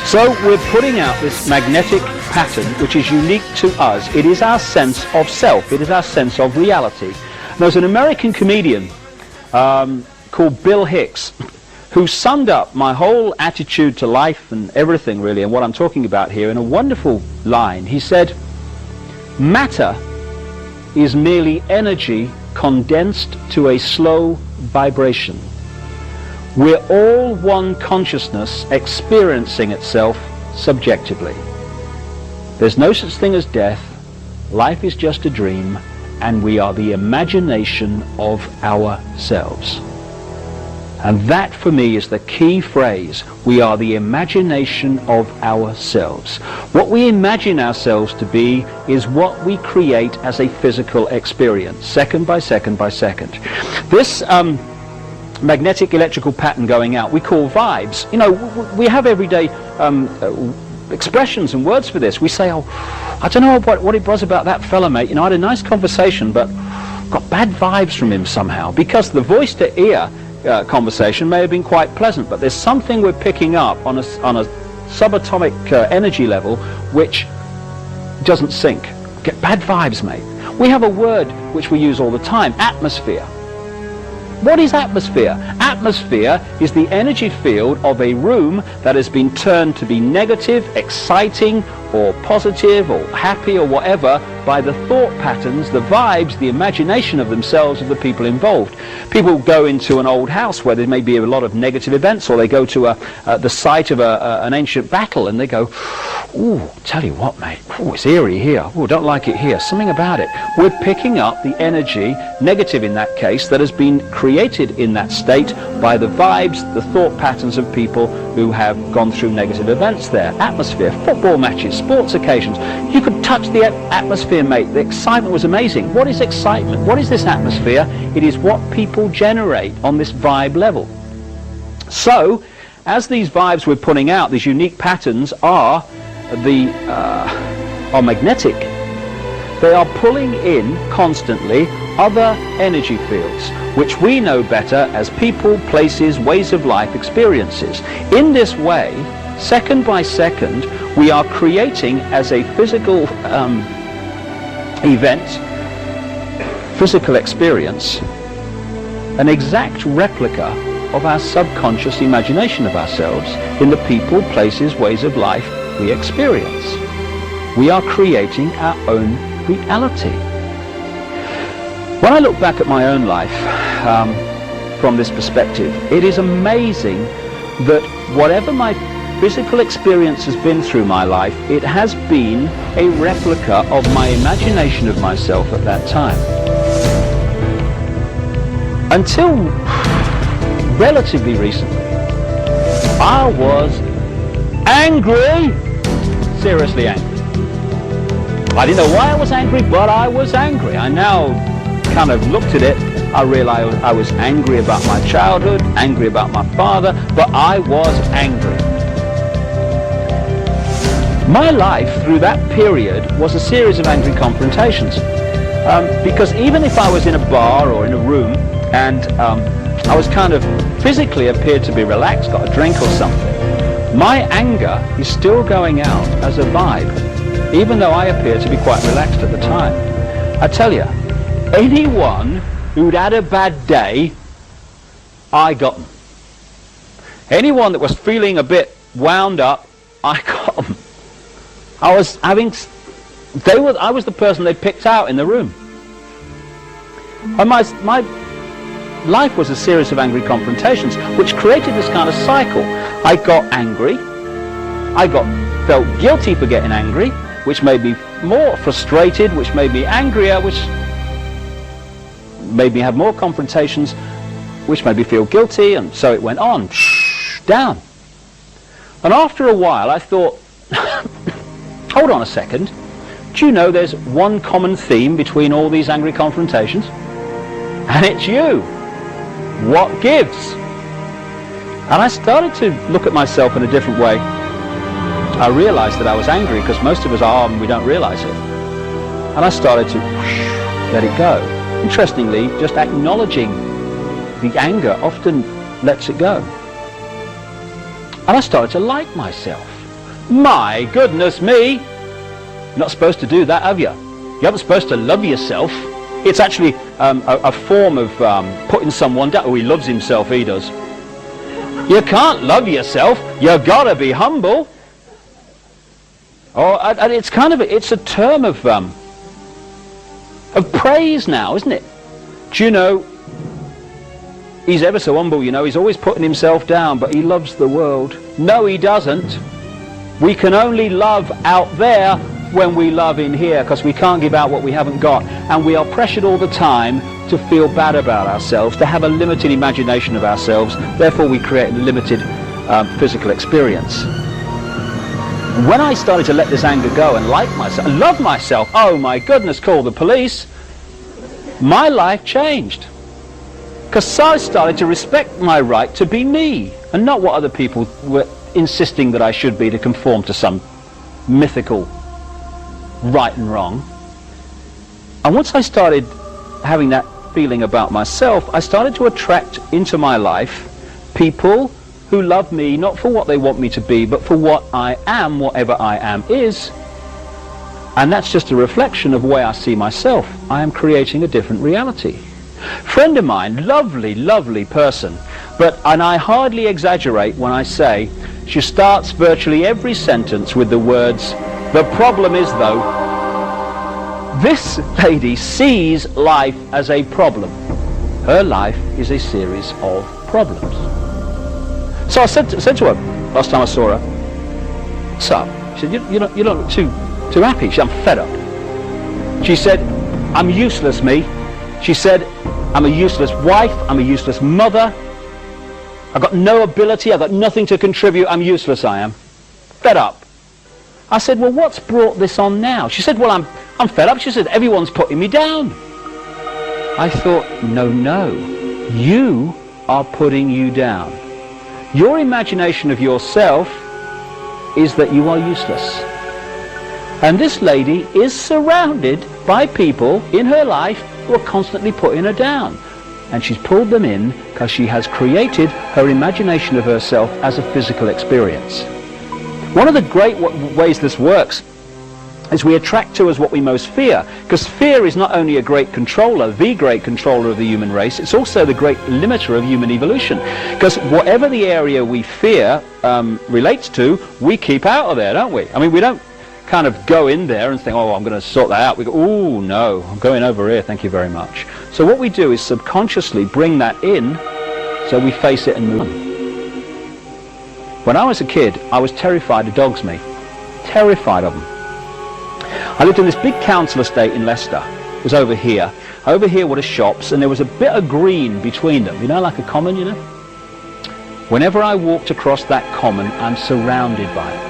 So we're putting out this magnetic pattern which is unique to us. It is our sense of self. It is our sense of reality. There's an American comedian called Bill Hicks who summed up my whole attitude to life and everything really and what I'm talking about here in a wonderful line. He said, "Matter is merely energy condensed to a slow vibration. We're all one consciousness experiencing itself subjectively. There's no such thing as death. Life is just a dream, and we are the imagination of ourselves." And that for me is the key phrase. We are the imagination of ourselves. What we imagine ourselves to be is what we create as a physical experience, second by second by second. This magnetic electrical pattern going out we call vibes. You know, we have everyday expressions and words for this. We say, "Oh, I don't know what it was about that fella, mate. You know, I had a nice conversation, but got bad vibes from him somehow," because the voice to ear conversation may have been quite pleasant, but there's something we're picking up on a subatomic energy level which doesn't sync. Get bad vibes, mate. We have a word which we use all the time, atmosphere. What is atmosphere? Atmosphere is the energy field of a room that has been turned to be negative, exciting, or positive, or happy, or whatever, by the thought patterns, the vibes, the imagination of themselves, of the people involved. People go into an old house where there may be a lot of negative events, or they go to the site of an ancient battle, and they go, "Ooh, tell you what, mate, ooh, it's eerie here. Ooh, don't like it here. Something about it." We're picking up the energy, negative in that case, that has been created in that state by the vibes, the thought patterns of people who have gone through negative events there. Atmosphere, football matches, sports occasions. You could touch the atmosphere, mate. The excitement was amazing. What is excitement? What is this atmosphere? It is what people generate on this vibe level. So, as these vibes we're putting out, these unique patterns are magnetic. They are pulling in constantly other energy fields, which we know better as people, places, ways of life, experiences. In this way, second by second, we are creating as a physical event, physical experience, an exact replica of our subconscious imagination of ourselves in the people, places, ways of life we experience. We are creating our own reality. When I look back at my own life from this perspective, it is amazing that whatever my physical experience has been through my life, it has been a replica of my imagination of myself at that time. Until relatively recently, I was angry, seriously angry. I didn't know why I was angry, but I was angry. I now kind of looked at it, I realized I was angry about my childhood, angry about my father, but I was angry. My life through that period was a series of angry confrontations. Because even if I was in a bar or in a room and I was kind of physically appeared to be relaxed, got a drink or something, my anger is still going out as a vibe, even though I appear to be quite relaxed at the time. I tell you, anyone who'd had a bad day, I got them. Anyone that was feeling a bit wound up, I got them. I was the person they picked out in the room. And my life was a series of angry confrontations, which created this kind of cycle. I got angry, felt guilty for getting angry, which made me more frustrated, which made me angrier, which made me have more confrontations, which made me feel guilty, and so it went on, down. And after a while I thought, hold on a second, do you know there's one common theme between all these angry confrontations? And it's you. What gives? And I started to look at myself in a different way. I realized that I was angry because most of us are and we don't realize it. And I started to let it go. Interestingly, just acknowledging the anger often lets it go. And I started to like myself. My goodness me! You're not supposed to do that, have you? You aren't supposed to love yourself. It's actually a form of putting someone down. Oh, he loves himself, he does. You can't love yourself. You've got to be humble. Oh, and it's kind of it's a term of praise now, isn't it? Do you know? He's ever so humble, you know. He's always putting himself down, but he loves the world. No, he doesn't. We can only love out there when we love in here, because we can't give out what we haven't got, and we are pressured all the time to feel bad about ourselves, to have a limited imagination of ourselves. Therefore we create a limited physical experience. When I started to let this anger go and like myself, love myself, oh my goodness, call the police, my life changed, because I started to respect my right to be me and not what other people were insisting that I should be to conform to some mythical right and wrong. And once I started having that feeling about myself, I started to attract into my life people who love me not for what they want me to be, but for what I am, whatever I am is. And that's just a reflection of the way I see myself. I am creating a different reality. Friend of mine, lovely, lovely person, and I hardly exaggerate when I say she starts virtually every sentence with the words, "The problem is though," this lady sees life as a problem. Her life is a series of problems. So I said to her, last time I saw her, "What's up?" She said, you don't look too happy." She said, "I'm fed up." She said, "I'm useless, me." She said, "I'm a useless wife, I'm a useless mother, I've got no ability, I've got nothing to contribute, I'm useless, I am. Fed up." I said, "Well, what's brought this on now?" She said, "Well, I'm fed up." She said, "Everyone's putting me down." I thought, no, you are putting you down. Your imagination of yourself is that you are useless. And this lady is surrounded by people in her life who are constantly putting her down. And she's pulled them in because she has created her imagination of herself as a physical experience. One of the great ways this works is we attract to us what we most fear, because fear is not only a great controller, the great controller of the human race, it's also the great limiter of human evolution. Because whatever the area we fear relates to, we keep out of there, don't we? I mean, we don't kind of go in there and think, "Oh, I'm going to sort that out." We go, "Oh, no, I'm going over here, thank you very much." So what we do is subconsciously bring that in, so we face it and move on. When I was a kid, I was terrified of dogs, me. Terrified of them. I lived in this big council estate in Leicester. It was over here. Over here were the shops, and there was a bit of green between them, you know, like a common, you know. Whenever I walked across that common, I'm surrounded by it.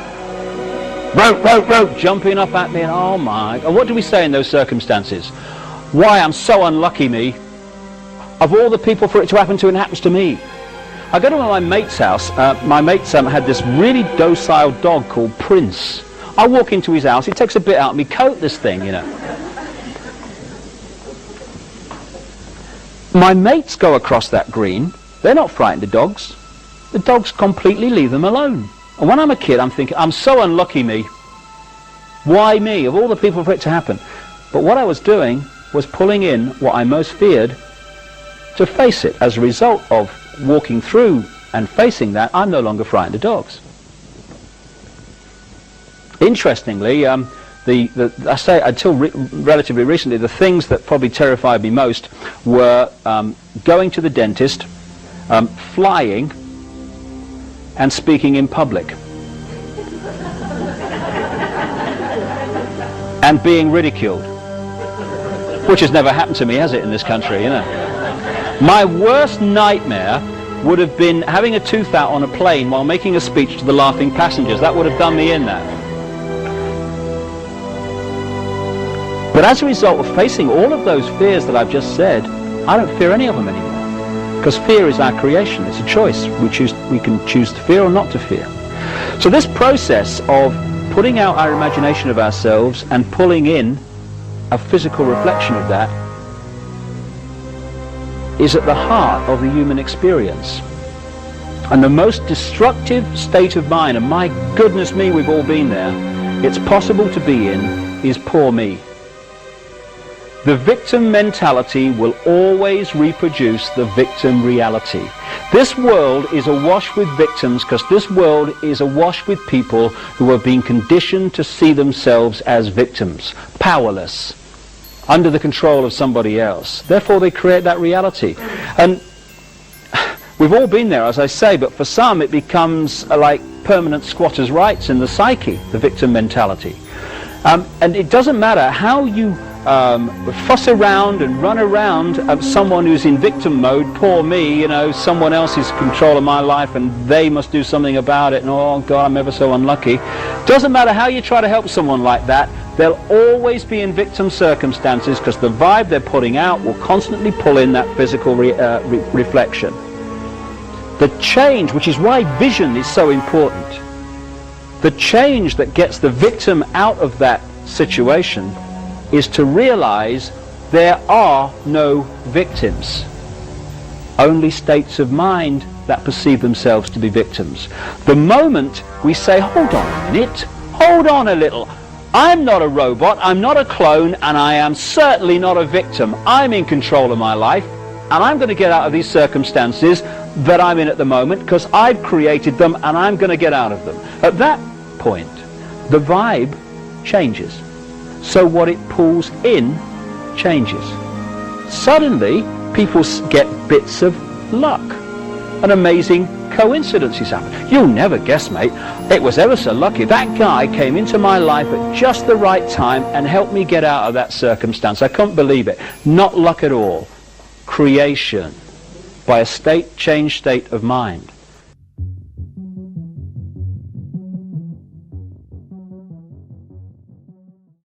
Rope, jumping up at me, and oh my, and what do we say in those circumstances? Why, I'm so unlucky, me. Of all the people for it to happen to, it happens to me. I go to my mate's house. My mate had this really docile dog called Prince. I walk into his house, he takes a bit out of me coat, this thing, you know. My mates go across that green, they're not frightened of dogs. The dogs completely leave them alone. And when I'm a kid, I'm thinking, I'm so unlucky, me. Why me, of all the people for it to happen? But what I was doing was pulling in what I most feared to face it. As a result of walking through and facing that, I'm no longer frightened of dogs. Interestingly, I say until relatively recently, the things that probably terrified me most were going to the dentist, flying, and speaking in public. And being ridiculed. Which has never happened to me, has it, in this country, you know? My worst nightmare would have been having a tooth out on a plane while making a speech to the laughing passengers. That would have done me in, that. But as a result of facing all of those fears that I've just said, I don't fear any of them anymore. Because fear is our creation. It's a choice. We can choose to fear or not to fear. So this process of putting out our imagination of ourselves and pulling in a physical reflection of that is at the heart of the human experience. And the most destructive state of mind, and my goodness me, we've all been there, it's possible to be in, is poor me. The victim mentality will always reproduce the victim reality. This world is awash with victims because this world is awash with people who have been conditioned to see themselves as victims, powerless, under the control of somebody else. Therefore they create that reality. And we've all been there, as I say, but for some it becomes like permanent squatters' rights in the psyche, the victim mentality. And it doesn't matter how you fuss around and run around someone who's in victim mode, poor me, you know, someone else is in control of my life and they must do something about it, and oh God, I'm ever so unlucky. Doesn't matter how you try to help someone like that, they'll always be in victim circumstances because the vibe they're putting out will constantly pull in that physical reflection. The change, which is why vision is so important, the change that gets the victim out of that situation is to realize there are no victims, only states of mind that perceive themselves to be victims. The moment we say, hold on a minute, hold on a little, I'm not a robot, I'm not a clone, and I am certainly not a victim. I'm in control of my life, and I'm going to get out of these circumstances that I'm in at the moment because I've created them and I'm going to get out of them. At that point, the vibe changes. So what it pulls in changes. Suddenly, people get bits of luck. And amazing coincidences happen. You'll never guess, mate. It was ever so lucky. That guy came into my life at just the right time and helped me get out of that circumstance. I couldn't believe it. Not luck at all. Creation by a changed state of mind.